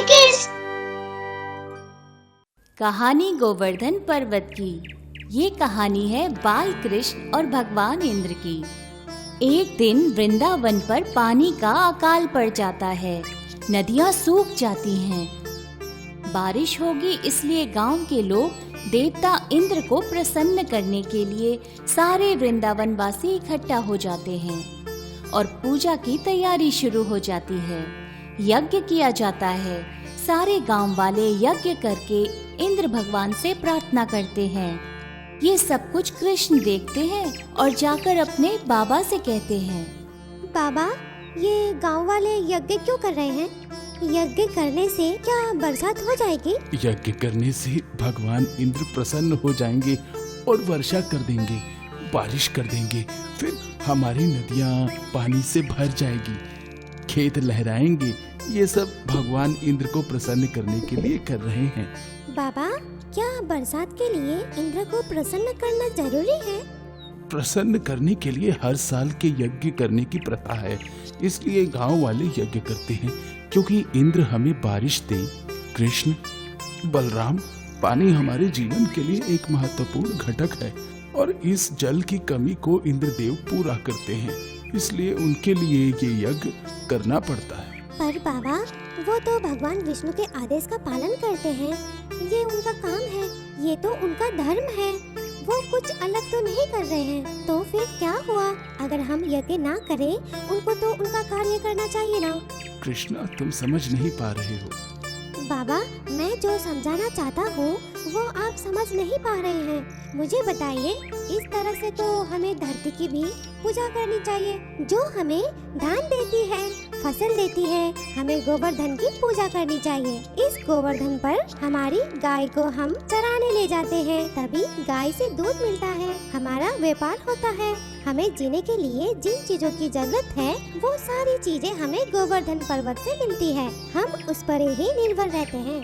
कृष्ण। कहानी गोवर्धन पर्वत की। ये कहानी है बाल कृष्ण और भगवान इंद्र की। एक दिन वृंदावन पर पानी का अकाल पड़ जाता है। नदियाँ सूख जाती हैं। बारिश होगी इसलिए गांव के लोग देवता इंद्र को प्रसन्न करने के लिए सारे वृंदावन वासी इकट्ठा हो जाते हैं और पूजा की तैयारी शुरू हो जाती है। यज्ञ किया जाता है। सारे गांव वाले यज्ञ करके इंद्र भगवान से प्रार्थना करते हैं। ये सब कुछ कृष्ण देखते हैं और जाकर अपने बाबा से कहते हैं, बाबा, ये गांव वाले यज्ञ क्यों कर रहे हैं? यज्ञ करने से क्या बरसात हो जाएगी? यज्ञ करने से भगवान इंद्र प्रसन्न हो जाएंगे और वर्षा कर देंगे, बारिश कर देंगे। फिर हमारी नदियाँ पानी से भर जाएगी, खेत लहराएंगे। ये सब भगवान इंद्र को प्रसन्न करने के लिए कर रहे हैं। बाबा, क्या बरसात के लिए इंद्र को प्रसन्न करना जरूरी है? प्रसन्न करने के लिए हर साल के यज्ञ करने की प्रथा है, इसलिए गांव वाले यज्ञ करते हैं क्योंकि इंद्र हमें बारिश दे। कृष्ण, बलराम, पानी हमारे जीवन के लिए एक महत्वपूर्ण घटक है और इस जल की कमी को इंद्रदेव पूरा करते हैं, इसलिए उनके लिए ये यज्ञ करना पड़ता है। पर बाबा, वो तो भगवान विष्णु के आदेश का पालन करते हैं। ये उनका काम है, ये तो उनका धर्म है। वो कुछ अलग तो नहीं कर रहे हैं। तो फिर क्या हुआ अगर हम यज्ञ ना करें? उनको तो उनका कार्य करना चाहिए ना। कृष्णा, तुम समझ नहीं पा रहे हो। बाबा, मैं जो समझाना चाहता हूँ वो आप समझ नहीं पा रहे हैं। मुझे बताइए, इस तरह से तो हमें धरती की भी पूजा करनी चाहिए जो हमें धान देती है, फसल देती है। हमें गोवर्धन की पूजा करनी चाहिए। इस गोवर्धन पर हमारी गाय को हम चराने ले जाते हैं, तभी गाय से दूध मिलता है, हमारा व्यापार होता है। हमें जीने के लिए जिन चीजों की जरूरत है वो सारी चीजें हमें गोवर्धन पर्वत से मिलती है। हम उस पर ही निर्भर रहते हैं।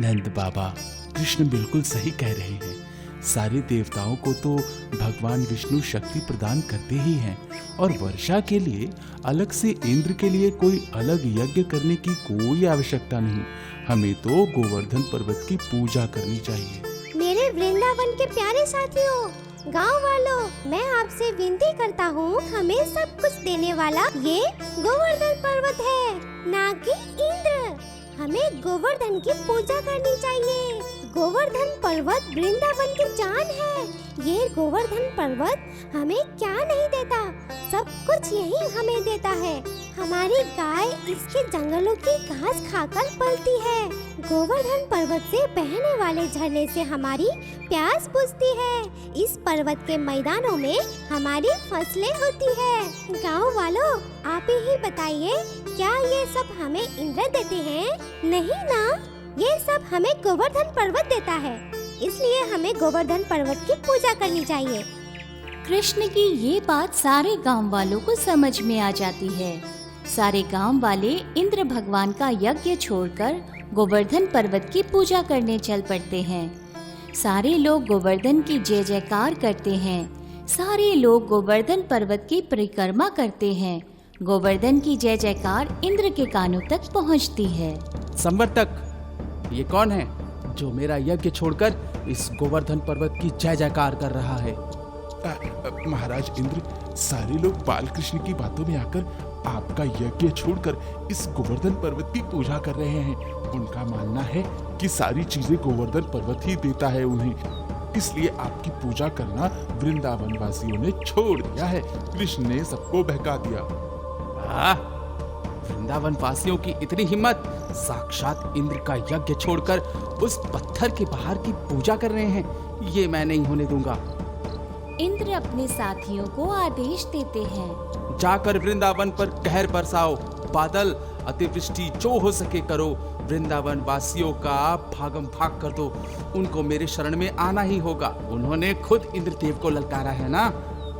नंद बाबा, कृष्ण बिल्कुल सही कह रहे हैं। सारे देवताओं को तो भगवान विष्णु शक्ति प्रदान करते ही हैं और वर्षा के लिए अलग से इंद्र के लिए कोई अलग यज्ञ करने की कोई आवश्यकता नहीं। हमें तो गोवर्धन पर्वत की पूजा करनी चाहिए। मेरे वृंदावन के प्यारे साथियों, गांव वालों, मैं आपसे विनती करता हूँ, हमें सब कुछ देने वाला ये गोवर्धन पर्वत है, ना कि इंद्र। हमें गोवर्धन की पूजा करनी चाहिए। गोवर्धन पर्वत वृंदावन की जान है। ये गोवर्धन पर्वत हमें क्या नहीं देता, सब कुछ यही हमें देता है। हमारी गाय इसके जंगलों की घास खाकर पलती है। गोवर्धन पर्वत से बहने वाले झरने से हमारी प्यास बुझती है। इस पर्वत के मैदानों में हमारी फसलें होती है। गाँव वालों, आप ही बताइए, क्या ये सब हमें इंद्र देते हैं? नहीं ना, ये सब हमें गोवर्धन पर्वत देता है, इसलिए हमें गोवर्धन पर्वत की पूजा करनी चाहिए। कृष्ण की ये बात सारे गांव वालों को समझ में आ जाती है। सारे गांव वाले इंद्र भगवान का यज्ञ छोड़कर गोवर्धन पर्वत की पूजा करने चल पड़ते हैं। सारे लोग गोवर्धन की जय जयकार करते हैं। सारे लोग गोवर्धन पर्वत की परिक्रमा करते हैं। गोवर्धन की जय जयकार इंद्र के कानों तक पहुंचती है। संवर्तक, ये कौन है जो मेरा यज्ञ छोड़कर इस गोवर्धन पर्वत की जय जयकार कर रहा है? महाराज इंद्र, सारे लोग बाल कृष्ण की बातों में आकर आपका यज्ञ छोड़कर इस गोवर्धन पर्वत की पूजा कर रहे हैं। उनका मानना है कि सारी चीजें गोवर्धन पर्वत ही देता है उन्हें, इसलिए आपकी पूजा करना वृंदावन वासियों ने छोड़ दिया है। कृष्ण ने सबको बहका दिया। वृंदावन वासियों की इतनी हिम्मत, साक्षात इंद्र का यज्ञ छोड़कर उस पत्थर के बाहर की पूजा कर रहे हैं। ये मैं नहीं होने दूंगा। इंद्र अपने साथियों को आदेश देते हैं, जाकर वृंदावन पर कहर बरसाओ, बादल, अतिवृष्टि जो हो सके करो। वृंदावन वासियों का भागम भाग कर दो। उनको मेरे शरण में आना ही होगा। उन्होंने खुद इंद्रदेव को ललकारा है ना,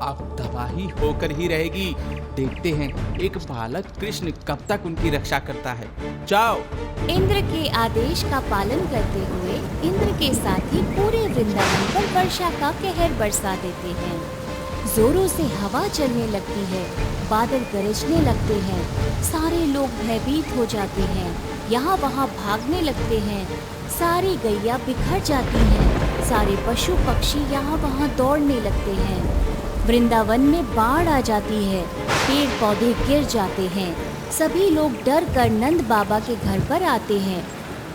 अब तबाही होकर ही रहेगी। देखते हैं एक बालक कृष्ण कब तक उनकी रक्षा करता है। जाओ। इंद्र के आदेश का पालन करते हुए इंद्र के साथी पूरे वृंदावन पर वर्षा का कहर बरसा देते हैं। जोरों से हवा चलने लगती है, बादल गरजने लगते हैं, सारे लोग भयभीत हो जाते हैं। यहाँ वहाँ भागने लगते हैं। सारी गैया बिखर जाती हैं। सारे पशु पक्षी यहाँ वहाँ दौड़ने लगते हैं। वृंदावन में बाढ़ आ जाती है। पेड़ पौधे गिर जाते हैं। सभी लोग डर कर नंद बाबा के घर पर आते हैं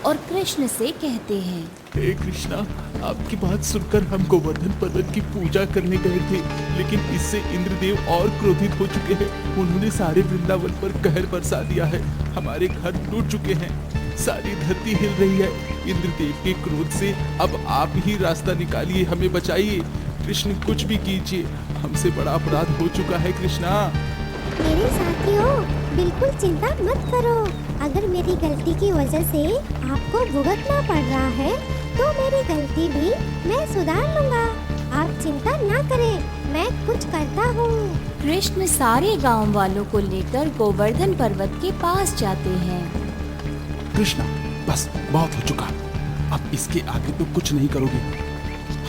और कृष्ण से कहते हैं, हे कृष्णा, आपकी बात सुनकर हम गोवर्धन पर्वत की पूजा करने गए थे, लेकिन इससे इंद्रदेव और क्रोधित हो चुके हैं। उन्होंने सारे वृंदावन पर कहर बरसा दिया है। हमारे घर टूट चुके हैं। सारी धरती हिल रही है। इंद्रदेव के क्रोध से अब आप ही रास्ता निकालिए, हमें बचाइए। कृष्ण, कुछ भी कीजिए, हमसे बड़ा अपराध हो चुका है। कृष्णा, मेरे साथियों, बिल्कुल चिंता मत करो। अगर मेरी गलती की वजह से आपको भुगतना पड़ रहा है तो मेरी गलती भी मैं सुधार लूंगा। आप चिंता ना करें, मैं कुछ करता हूँ। कृष्ण सारे गांव वालों को लेकर गोवर्धन पर्वत के पास जाते हैं। कृष्णा, बस बहुत हो चुका। अब इसके आगे तो कुछ नहीं करोगे।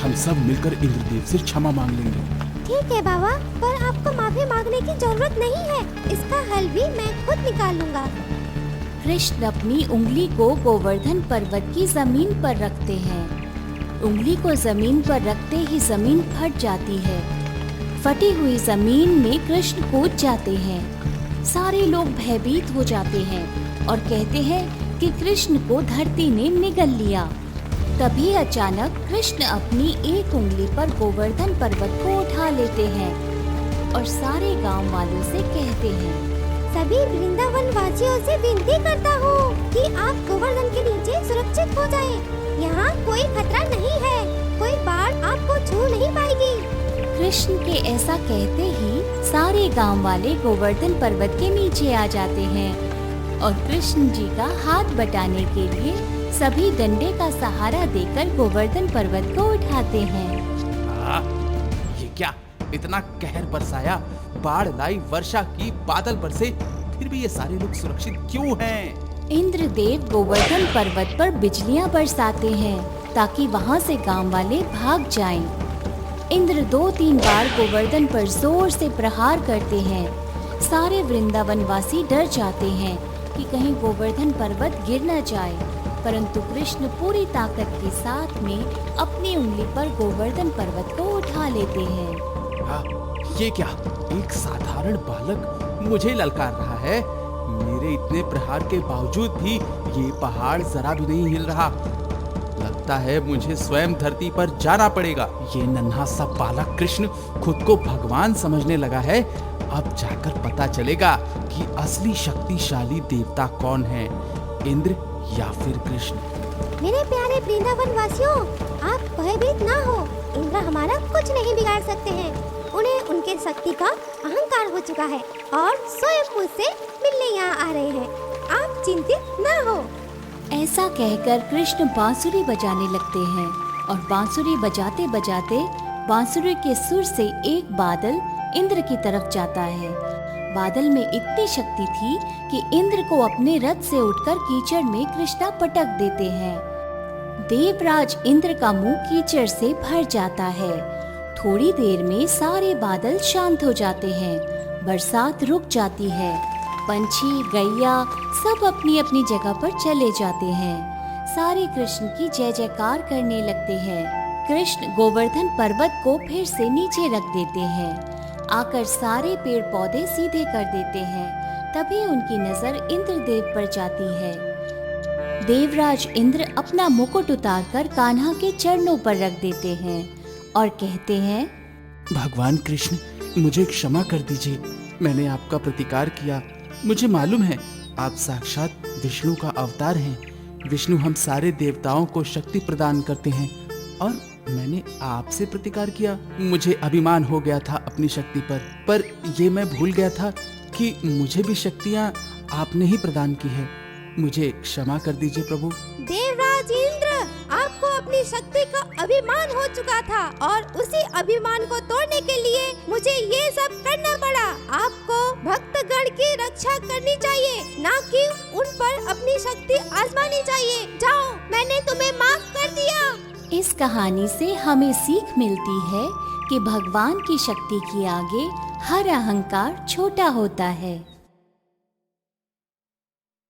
हम सब मिलकर इंद्रदेव से क्षमा मांग लेंगे। ठीक है बाबा, पर आपको माफी मांगने की जरूरत नहीं है। इसका हल भी मैं खुद निकाल लूंगा। कृष्ण अपनी उंगली को गोवर्धन पर्वत की जमीन पर रखते हैं। उंगली को जमीन पर रखते ही जमीन फट जाती है। फटी हुई जमीन में कृष्ण कूद जाते हैं। सारे लोग भयभीत हो जाते हैं और कहते हैं कि कृष्ण को धरती ने निगल लिया। तभी अचानक कृष्ण अपनी एक उंगली पर गोवर्धन पर्वत को उठा लेते हैं और सारे गांव वालों से कहते हैं, सभी वृंदावन वासियों से विनती करता हूँ कि आप गोवर्धन के नीचे सुरक्षित हो जाएं। यहाँ कोई खतरा नहीं है। कोई बाढ़ आपको छू नहीं पाएगी। कृष्ण के ऐसा कहते ही सारे गांव वाले गोवर्धन पर्वत के नीचे आ जाते हैं और कृष्ण जी का हाथ बटाने के लिए सभी डंडे का सहारा देकर गोवर्धन पर्वत को उठाते हैं। ये क्या, इतना कहर बरसाया, बाढ़ लाई, वर्षा की, बादल बरसे, फिर भी ये सारे लोग सुरक्षित क्यों हैं? इंद्रदेव गोवर्धन पर्वत पर बिजलियां बरसाते हैं ताकि वहां से गांव वाले भाग जाएं। इंद्र 2-3 बार गोवर्धन पर जोर से प्रहार करते हैं। सारे वृंदावन वासी डर जाते हैं कि कहीं गोवर्धन पर्वत गिर न जाए, परंतु कृष्ण पूरी ताकत के साथ में अपनी उंगली पर गोवर्धन पर्वत को उठा लेते हैं। ये क्या, एक साधारण बालक मुझे ललकार रहा है। मेरे इतने प्रहार के बावजूद भी ये पहाड़ जरा भी नहीं हिल रहा। लगता है मुझे स्वयं धरती पर जाना पड़ेगा। ये नन्हा सा बालक कृष्ण खुद को भगवान समझने लगा है। अब जाकर पता चलेगा कि असली शक्तिशाली देवता कौन है, इंद्र या फिर कृष्ण। मेरे प्यारे वृंदावन वासियों, आप भयभीत ना हो। इंद्र हमारा कुछ नहीं बिगाड़ सकते हैं। उन्हें उनके शक्ति का अहंकार हो चुका है और स्वयं मुझसे मिलने यहाँ आ रहे हैं। आप चिंतित ना हो। ऐसा कहकर कृष्ण बांसुरी बजाने लगते हैं और बांसुरी बजाते बजाते बांसुरी के सुर से एक बादल इंद्र की तरफ जाता है। बादल में इतनी शक्ति थी कि इंद्र को अपने रथ से उठकर कीचड़ में कृष्णा पटक देते हैं। देवराज इंद्र का मुंह कीचड़ से भर जाता है। थोड़ी देर में सारे बादल शांत हो जाते हैं। बरसात रुक जाती है। पंछी, गैया सब अपनी अपनी जगह पर चले जाते हैं। सारे कृष्ण की जय जयकार करने लगते हैं। कृष्ण गोवर्धन पर्वत को फिर से नीचे रख देते हैं। आकर सारे पेड़ पौधे सीधे कर देते हैं। तभी उनकी नजर इंद्रदेव पर जाती है। देवराज इंद्र अपना मुकुट उतारकर कान्हा के चरणों पर रख देते हैं और कहते हैं, भगवान कृष्ण, मुझे क्षमा कर दीजिए। मैंने आपका प्रतिकार किया। मुझे मालूम है आप साक्षात विष्णु का अवतार हैं। विष्णु हम सारे देवताओं को शक्ति प्रदान करते हैं और मैंने आपसे प्रतिकार किया। मुझे अभिमान हो गया था अपनी शक्ति पर ये मैं भूल गया था कि मुझे भी शक्तियाँ आपने ही प्रदान की है। मुझे क्षमा कर दीजिए प्रभु। देवराज इंद्र, आपको अपनी शक्ति का अभिमान हो चुका था और उसी अभिमान को तोड़ने के लिए मुझे ये सब करना पड़ा। आपको भक्तगण की रक्षा करनी चाहिए, ना कि उन पर अपनी शक्ति आजमानी चाहिए। जाओ, मैंने तुम्हें माफ कर दिया। इस कहानी से हमें सीख मिलती है कि भगवान की शक्ति के आगे हर अहंकार छोटा होता है।